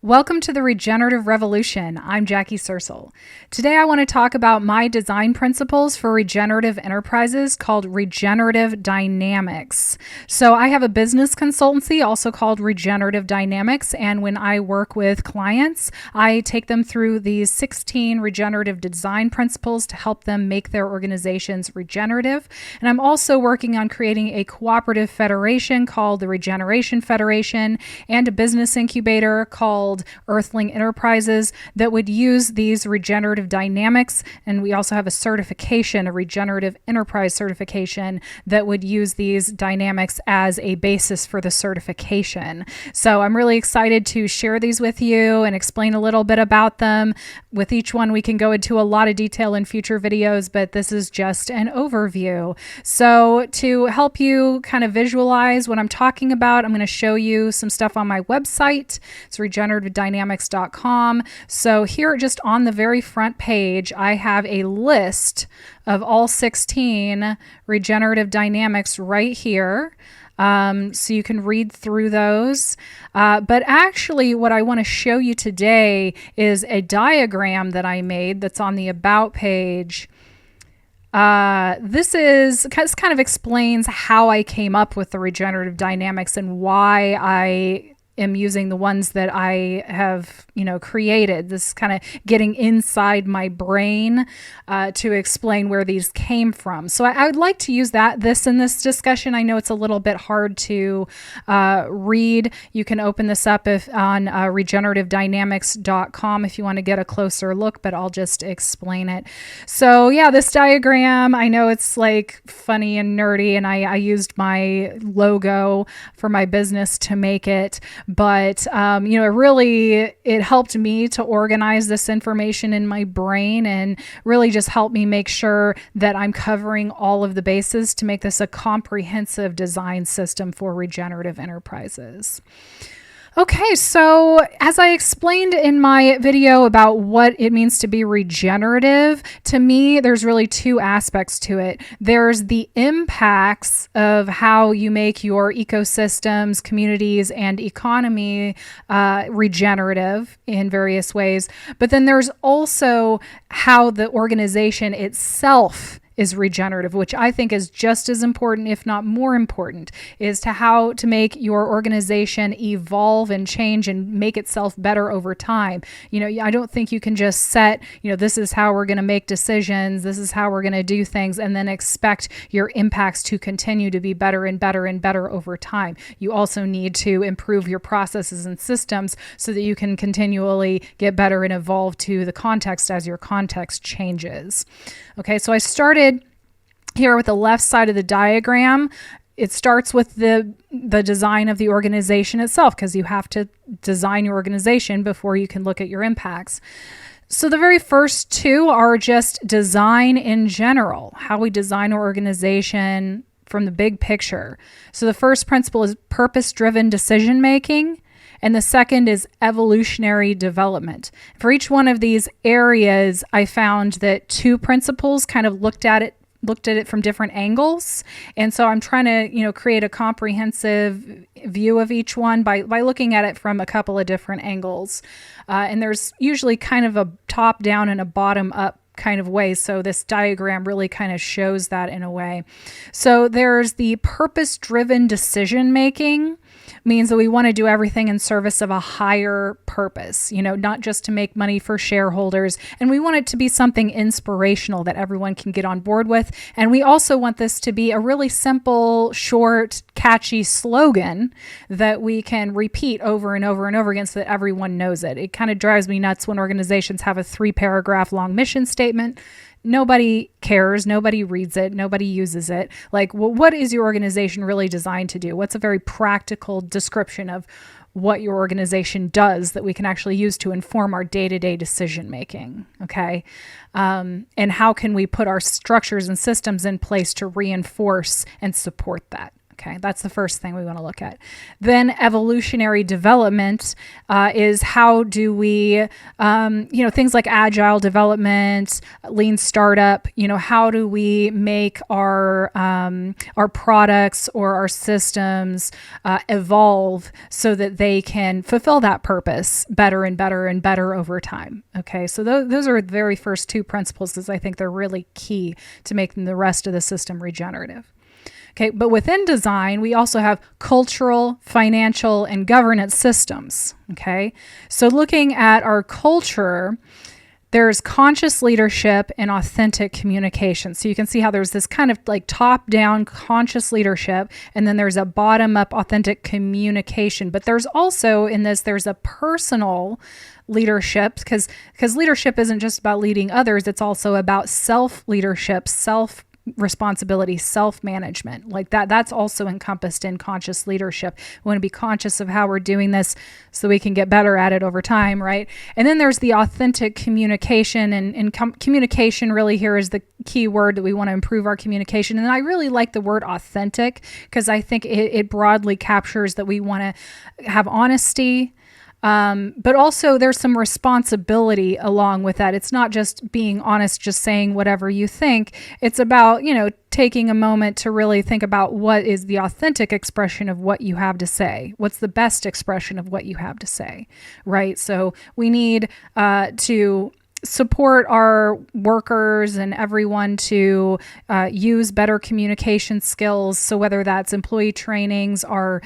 Welcome to the Regenerative Revolution. I'm Jackie Searcel. Today I want to talk about my design principles for regenerative enterprises called Regenerative Dynamics. So I have a business consultancy also called Regenerative Dynamics, and when I work with clients, I take them through these 16 regenerative design principles to help them make their organizations regenerative. And I'm also working on creating a cooperative federation called the Regeneration Federation and a business incubator called Earthling Enterprises that would use these regenerative dynamics. And we also have a certification, a regenerative enterprise certification that would use these dynamics as a basis for the certification. So I'm really excited to share these with you and explain a little bit about them. With each one, we can go into a lot of detail in future videos, but this is just an overview. So to help you kind of visualize what I'm talking about, I'm going to show you some stuff on my website. It's regenerativedynamics.com. So here, just on the very front page, I have a list of all 16 regenerative dynamics right here. So you can read through those. But actually, what I want to show you today is a diagram that I made that's on the About page. This kind of explains how I came up with the regenerative dynamics and why I am using the ones that I have, created. This is kind of getting inside my brain to explain where these came from. So I would like to use this in this discussion. I know it's a little bit hard to read. You can open this up on regenerativedynamics.com if you want to get a closer look, but I'll just explain it. So yeah, this diagram, I know it's like funny and nerdy, and I used my logo for my business to make it. But, it helped me to organize this information in my brain and really just helped me make sure that I'm covering all of the bases to make this a comprehensive design system for regenerative enterprises. Okay, so as I explained in my video about what it means to be regenerative, to me, there's really two aspects to it. There's the impacts of how you make your ecosystems, communities, and economy regenerative in various ways. But then there's also how the organization itself is regenerative, which I think is just as important, if not more important, is to how to make your organization evolve and change and make itself better over time. I don't think you can just set, this is how we're going to make decisions, this is how we're going to do things, and then expect your impacts to continue to be better and better and better over time. You also need to improve your processes and systems so that you can continually get better and evolve to the context as your context changes. Okay, so I started here with the left side of the diagram. It starts with the design of the organization itself, because you have to design your organization before you can look at your impacts. So the very first two are just design in general, how we design our organization from the big picture. So the first principle is purpose-driven decision-making, and the second is evolutionary development. For each one of these areas, I found that two principles kind of looked at it from different angles. And so I'm trying to, create a comprehensive view of each one by looking at it from a couple of different angles. And there's usually kind of a top down and a bottom up kind of way. So this diagram really kind of shows that in a way. So there's the purpose-driven decision-making. Means that we want to do everything in service of a higher purpose, not just to make money for shareholders. And we want it to be something inspirational that everyone can get on board with. And we also want this to be a really simple, short, catchy slogan that we can repeat over and over and over again so that everyone knows it. It kind of drives me nuts when organizations have a 3-paragraph long mission statement. Nobody cares, nobody reads it, nobody uses it. Like, well, what is your organization really designed to do? What's a very practical description of what your organization does that we can actually use to inform our day-to-day decision making? Okay. And how can we put our structures and systems in place to reinforce and support that? Okay, that's the first thing we want to look at. Then evolutionary development is how do we, things like agile development, lean startup. How do we make our products or our systems evolve so that they can fulfill that purpose better and better and better over time. Okay, so those are the very first two principles, because I think they're really key to making the rest of the system regenerative. Okay, but within design, we also have cultural, financial, and governance systems. Okay, so looking at our culture, there's conscious leadership and authentic communication. So you can see how there's this kind of like top-down conscious leadership, and then there's a bottom-up authentic communication. But there's also in this, there's a personal leadership, because leadership isn't just about leading others. It's also about self-leadership, self-responsibility, self-management. Like that's also encompassed in conscious leadership. We want to be conscious of how we're doing this so we can get better at it over time, right? And then there's the authentic communication, and communication really here is the key word, that we want to improve our communication. And I really like the word authentic, because I think it broadly captures that we want to have honesty, but also there's some responsibility along with that. It's not just being honest, just saying whatever you think. It's about, taking a moment to really think about what is the authentic expression of what you have to say. What's the best expression of what you have to say, right? So we need to support our workers and everyone to use better communication skills. So whether that's employee trainings, our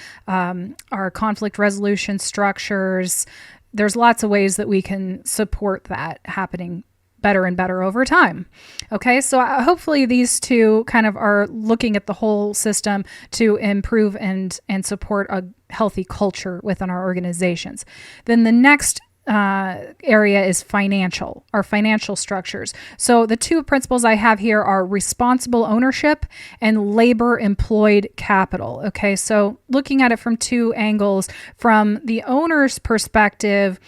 conflict resolution structures, there's lots of ways that we can support that happening better and better over time. Okay, so hopefully these two kind of are looking at the whole system to improve and support a healthy culture within our organizations. Then the next area is our financial structures. So the two principles I have here are responsible ownership and labor employed capital. Okay, so looking at it from two angles, from the owner's perspective,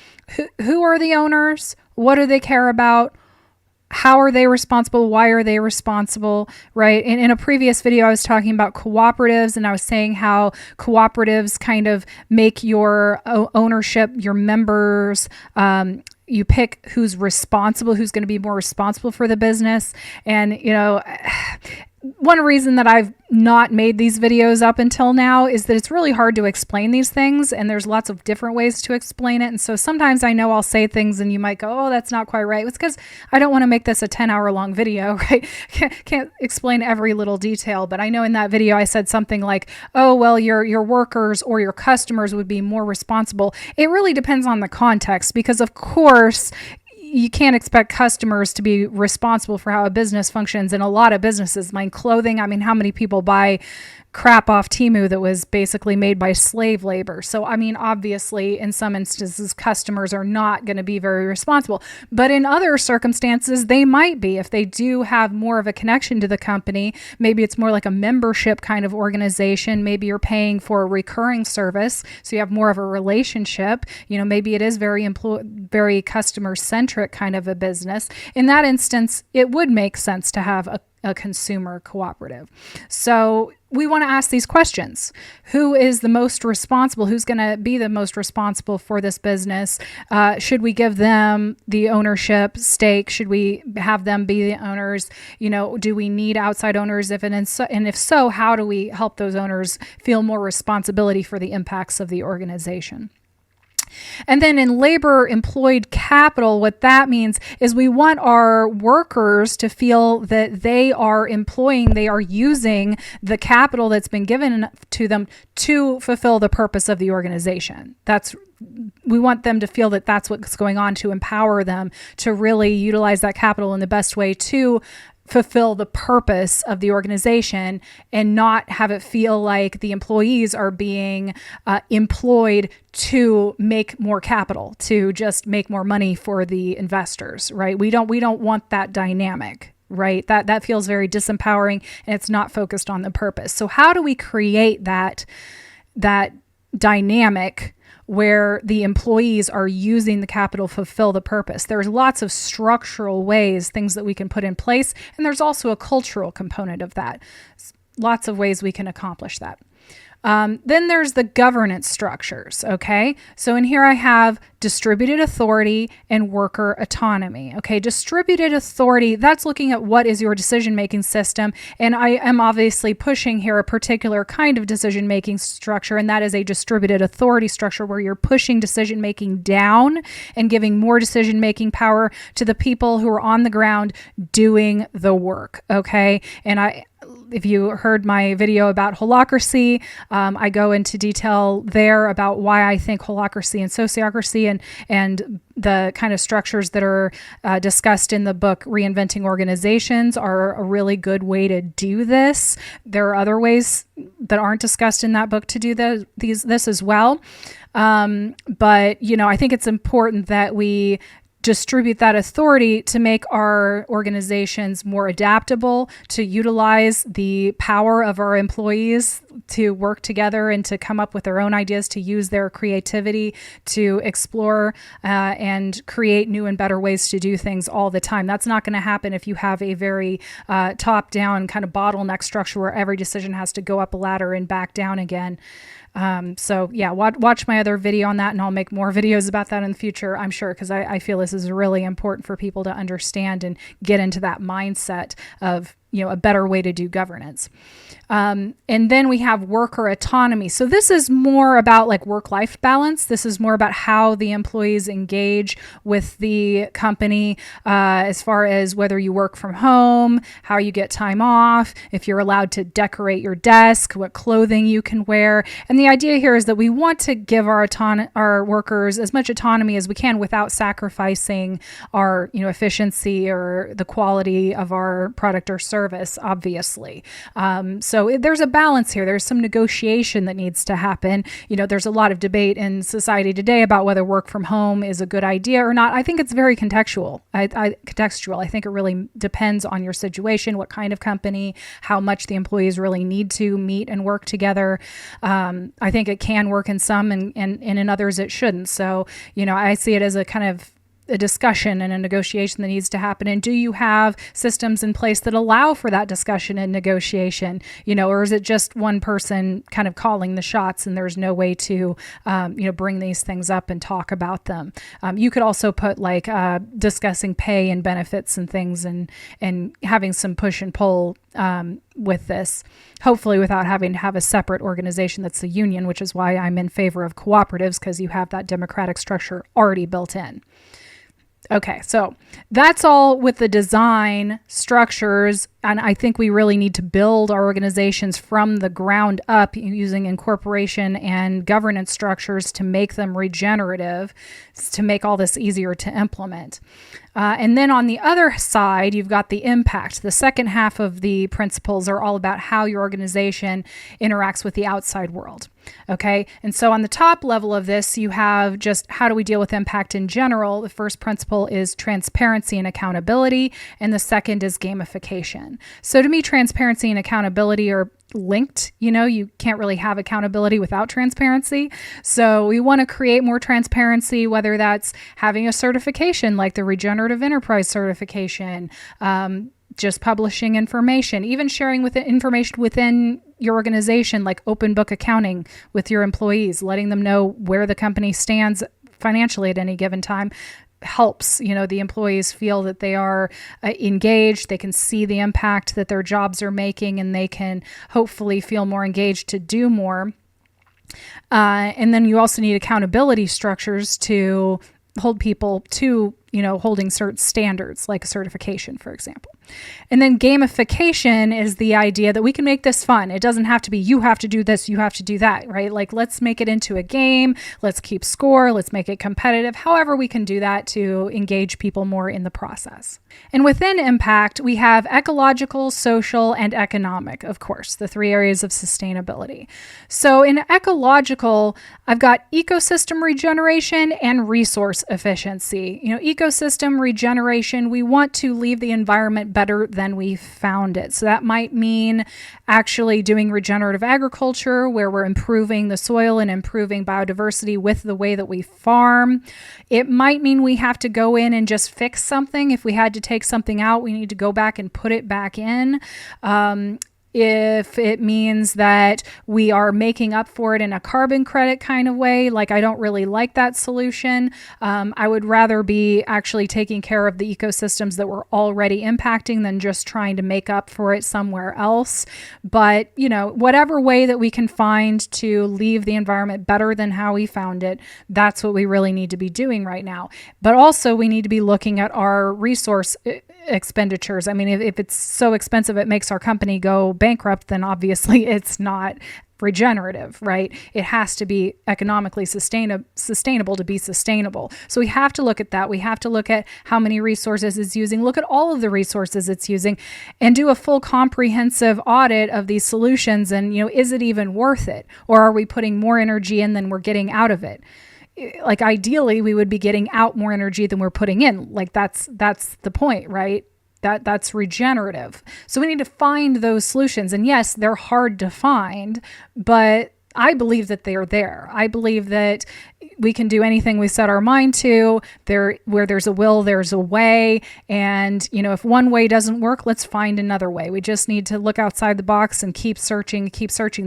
who are the owners? What do they care about? How are they responsible? Why are they responsible, right? In a previous video, I was talking about cooperatives, and I was saying how cooperatives kind of make your ownership, your members, you pick who's responsible, who's going to be more responsible for the business. And, one reason that I've not made these videos up until now is that it's really hard to explain these things, and there's lots of different ways to explain it. And so sometimes I know I'll say things and you might go, oh, that's not quite right. It's because I don't want to make this a 10-hour long video, right? Can't explain every little detail, but I know in that video I said something like, oh, well, your workers or your customers would be more responsible. It really depends on the context, because of course, you can't expect customers to be responsible for how a business functions. In a lot of businesses, clothing, how many people buy crap off Temu that was basically made by slave labor? So, obviously, in some instances, customers are not going to be very responsible. But in other circumstances, they might be. If they do have more of a connection to the company, maybe it's more like a membership kind of organization. Maybe you're paying for a recurring service, so you have more of a relationship. Maybe it is very customer-centric kind of a business. In that instance, it would make sense to have a consumer cooperative. So we want to ask these questions. Who is the most responsible? Who's going to be the most responsible for this business? Should we give them the ownership stake? Should we have them be the owners? Do we need outside owners? And if so, how do we help those owners feel more responsibility for the impacts of the organization? And then in labor employed capital, what that means is we want our workers to feel that they are using the capital that's been given to them to fulfill the purpose of the organization. We want them to feel that that's what's going on, to empower them to really utilize that capital in the best way to fulfill the purpose of the organization, and not have it feel like the employees are being employed to make more capital, to just make more money for the investors, right? We don't want that dynamic, right? That feels very disempowering, and it's not focused on the purpose. So how do we create that dynamic where the employees are using the capital to fulfill the purpose? There's lots of structural ways, things that we can put in place, and there's also a cultural component of that. Lots of ways we can accomplish that. Then there's the governance structures. Okay. So in here I have distributed authority and worker autonomy. Okay. Distributed authority, that's looking at what is your decision-making system. And I am obviously pushing here a particular kind of decision-making structure, and that is a distributed authority structure where you're pushing decision-making down and giving more decision-making power to the people who are on the ground doing the work. Okay. And if you heard my video about holacracy, I go into detail there about why I think holacracy and sociocracy and the kind of structures that are discussed in the book Reinventing Organizations are a really good way to do this. There are other ways that aren't discussed in that book to do this as well. But, I think it's important that we distribute that authority to make our organizations more adaptable, to utilize the power of our employees to work together and to come up with their own ideas, to use their creativity, to explore and create new and better ways to do things all the time. That's not going to happen if you have a very top-down kind of bottleneck structure where every decision has to go up a ladder and back down again. Watch my other video on that, and I'll make more videos about that in the future, I'm sure, because I feel this is really important for people to understand and get into that mindset of a better way to do governance. And then we have worker autonomy. So this is more about like work-life balance. This is more about how the employees engage with the company as far as whether you work from home, how you get time off, if you're allowed to decorate your desk, what clothing you can wear. And the idea here is that we want to give our workers as much autonomy as we can without sacrificing our efficiency or the quality of our product or service, obviously. So there's a balance here. There's some negotiation that needs to happen. There's a lot of debate in society today about whether work from home is a good idea or not. I think it's very contextual. Contextual. I think it really depends on your situation, what kind of company, how much the employees really need to meet and work together. I think it can work in some and in others it shouldn't. So, I see it as a kind of a discussion and a negotiation that needs to happen. And do you have systems in place that allow for that discussion and negotiation, or is it just one person kind of calling the shots and there's no way to, bring these things up and talk about them? You could also put like discussing pay and benefits and things and having some push and pull with this, hopefully without having to have a separate organization that's the union, which is why I'm in favor of cooperatives, because you have that democratic structure already built in. Okay, so that's all with the design structures, and I think we really need to build our organizations from the ground up using incorporation and governance structures to make them regenerative, to make all this easier to implement. And then on the other side, you've got the impact. The second half of the principles are all about how your organization interacts with the outside world. Okay. And so on the top level of this, you have just how do we deal with impact in general? The first principle is transparency and accountability. And the second is gamification. So to me, transparency and accountability are linked. You can't really have accountability without transparency. So we want to create more transparency, whether that's having a certification like the Regenerative Enterprise certification, just publishing information, even sharing with information within your organization, like open book accounting with your employees, letting them know where the company stands financially at any given time. Helps, the employees feel that they are engaged, they can see the impact that their jobs are making, and they can hopefully feel more engaged to do more. And then you also need accountability structures to hold people to, holding certain standards, like a certification, for example. And then gamification is the idea that we can make this fun. It doesn't have to be, you have to do this, you have to do that, right? Like, let's make it into a game. Let's keep score. Let's make it competitive. However, we can do that to engage people more in the process. And within impact, we have ecological, social, and economic, of course, the three areas of sustainability. So in ecological, I've got ecosystem regeneration and resource efficiency. Ecosystem regeneration, we want to leave the environment better than we found it. So that might mean actually doing regenerative agriculture, where we're improving the soil and improving biodiversity with the way that we farm. It might mean we have to go in and just fix something. If we had to take something out, we need to go back and put it back in. if it means that we are making up for it in a carbon credit kind of way, like I don't really like that solution. I would rather be actually taking care of the ecosystems that we're already impacting than just trying to make up for it somewhere else. But, whatever way that we can find to leave the environment better than how we found it, that's what we really need to be doing right now. But also we need to be looking at our resource expenditures. I mean, if it's so expensive it makes our company go bankrupt, then obviously it's not regenerative, right? It has to be economically sustainable to be sustainable. So we have to look at that. We have to look at how many resources it's using, look at all of the resources it's using, and do a full comprehensive audit of these solutions. And, is it even worth it? Or are we putting more energy in than we're getting out of it? Like ideally we would be getting out more energy than we're putting in. Like that's the point, right? That's regenerative. So we need to find those solutions. And yes, they're hard to find, but I believe that they are there. I believe that we can do anything we set our mind to. Where there's a will, there's a way. And, if one way doesn't work, let's find another way. We just need to look outside the box and keep searching.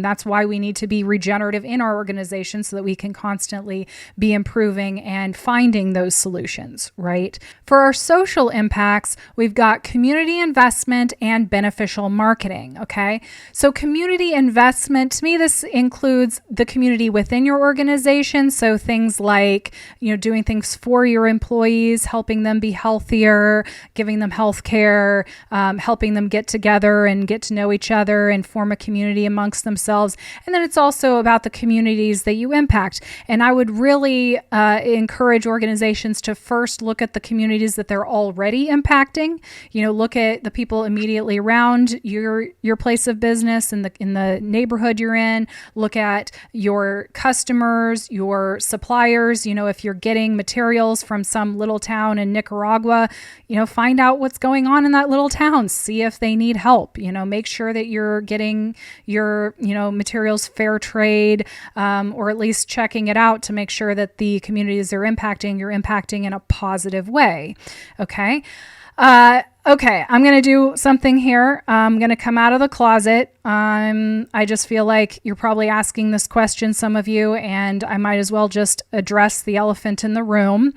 That's why we need to be regenerative in our organization so that we can constantly be improving and finding those solutions, right? For our social impacts, we've got community investment and beneficial marketing, okay? So community investment, to me, this includes the community within your organization. So things like, doing things for your employees, helping them be healthier, giving them health care, helping them get together and get to know each other and form a community amongst themselves. And then it's also about the communities that you impact. And I would really encourage organizations to first look at the communities that they're already impacting. Look at the people immediately around your place of business and in the neighborhood you're in. Look at your customers, your suppliers. If you're getting materials from some little town in Nicaragua, find out what's going on in that little town. See if they need help. Make sure that you're getting your, materials fair trade, or at least checking it out to make sure that the communities you're impacting in a positive way. Okay. Okay, I'm going to do something here. I'm going to come out of the closet. I just feel like you're probably asking this question, some of you, and I might as well just address the elephant in the room.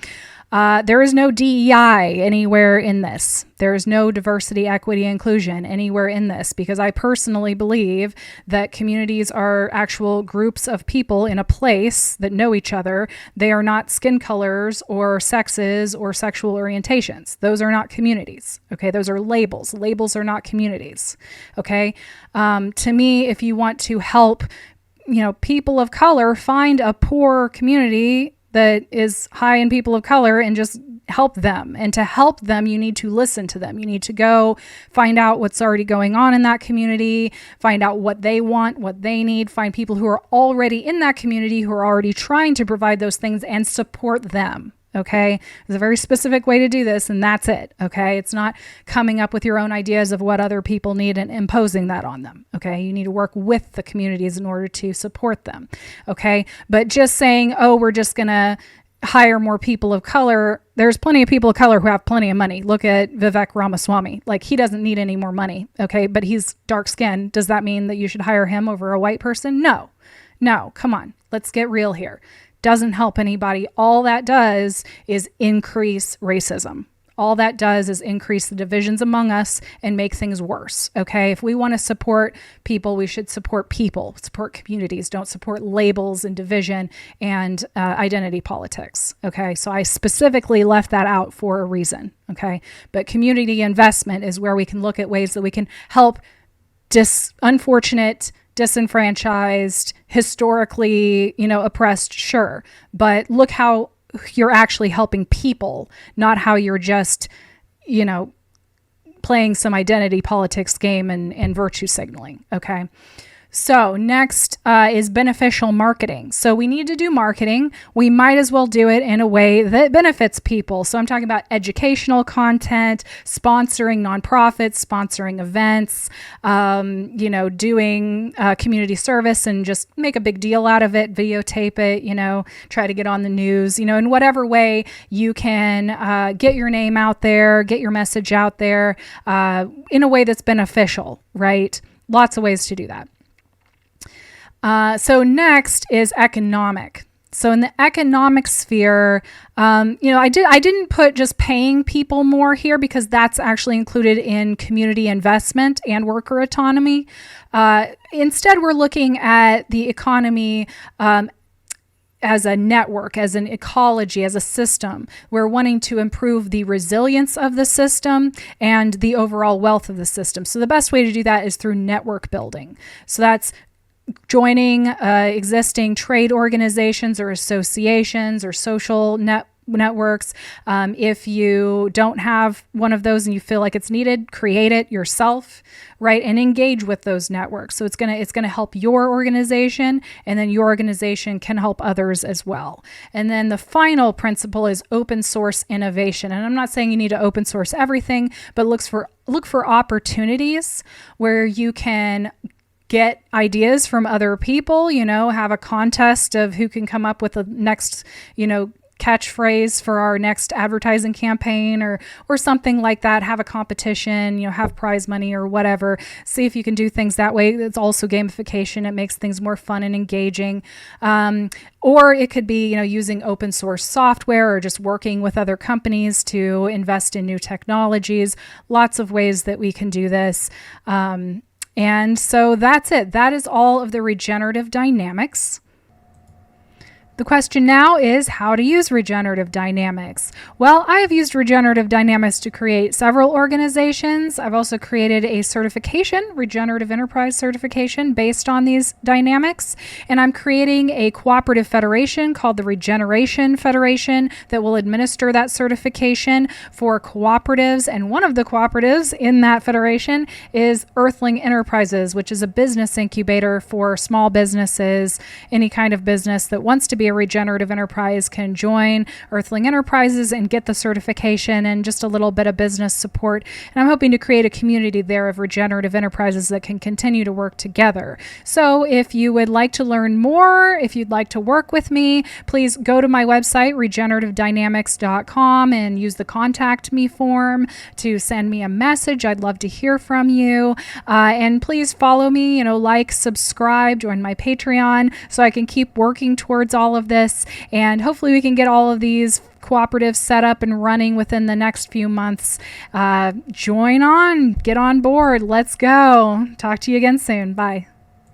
There is no DEI anywhere in this. There is no diversity, equity, inclusion anywhere in this, because I personally believe that communities are actual groups of people in a place that know each other. They are not skin colors or sexes or sexual orientations. Those are not communities. Okay, those are labels. Labels are not communities. Okay, to me, if you want to help, people of color find a poor community that is high in people of color and just help them. And to help them, you need to listen to them. You need to go find out what's already going on in that community, find out what they want, what they need, find people who are already in that community who are already trying to provide those things and support them. Okay. There's a very specific way to do this, and that's it. Okay. It's not coming up with your own ideas of what other people need and imposing that on them. Okay. You need to work with the communities in order to support them. Okay. But just saying, oh, we're just going to hire more people of color. There's plenty of people of color who have plenty of money. Look at Vivek Ramaswamy. Like, he doesn't need any more money. Okay. But he's dark skinned. Does that mean that you should hire him over a white person? No, come on. Let's get real here. Doesn't help anybody. All that does is increase racism. All that does is increase the divisions among us and make things worse. Okay. If we want to support people, we should support people, support communities. Don't support labels and division and identity politics. Okay. So I specifically left that out for a reason. Okay. But community investment is where we can look at ways that we can help unfortunate, disenfranchised, historically, oppressed, sure. But look how you're actually helping people, not how you're just, playing some identity politics game and virtue signaling. Okay. So next is beneficial marketing. So we need to do marketing. We might as well do it in a way that benefits people. So I'm talking about educational content, sponsoring nonprofits, sponsoring events, doing community service and just make a big deal out of it, videotape it, try to get on the news, in whatever way you can get your name out there, get your message out there in a way that's beneficial, right? lots of ways to do that. So next is economic. So in the economic sphere, I didn't put just paying people more here because that's actually included in community investment and worker autonomy. Instead, we're looking at the economy as a network, as an ecology, as a system. We're wanting to improve the resilience of the system and the overall wealth of the system. So the best way to do that is through network building. So that's joining existing trade organizations or associations or social networks. If you don't have one of those and you feel like it's needed, create it yourself, right? And engage with those networks. So it's gonna help your organization, and then your organization can help others as well. And then the final principle is open source innovation. And I'm not saying you need to open source everything, but look for opportunities where you can get ideas from other people, have a contest of who can come up with the next, catchphrase for our next advertising campaign or something like that. Have a competition, have prize money or whatever. See if you can do things that way. It's also gamification. It makes things more fun and engaging. Or it could be, using open source software or just working with other companies to invest in new technologies. Lots of ways that we can do this. And so that's it. That is all of the regenerative dynamics. The question now is how to use regenerative dynamics. Well, I have used regenerative dynamics to create several organizations. I've also created a certification, Regenerative Enterprise certification, based on these dynamics. And I'm creating a cooperative federation called the Regeneration Federation that will administer that certification for cooperatives. And one of the cooperatives in that federation is Earthling Enterprises, which is a business incubator for small businesses. Any kind of business that wants to be a regenerative enterprise can join Earthling Enterprises and get the certification and just a little bit of business support. And I'm hoping to create a community there of regenerative enterprises that can continue to work together. So if you would like to learn more, if you'd like to work with me, please go to my website, regenerativedynamics.com, and use the contact me form to send me a message. I'd love to hear from you. And please follow me, like, subscribe, join my Patreon so I can keep working towards all of this, and hopefully we can get all of these cooperatives set up and running within the next few months. Join on, get on board. Let's go. Talk to you again soon. Bye.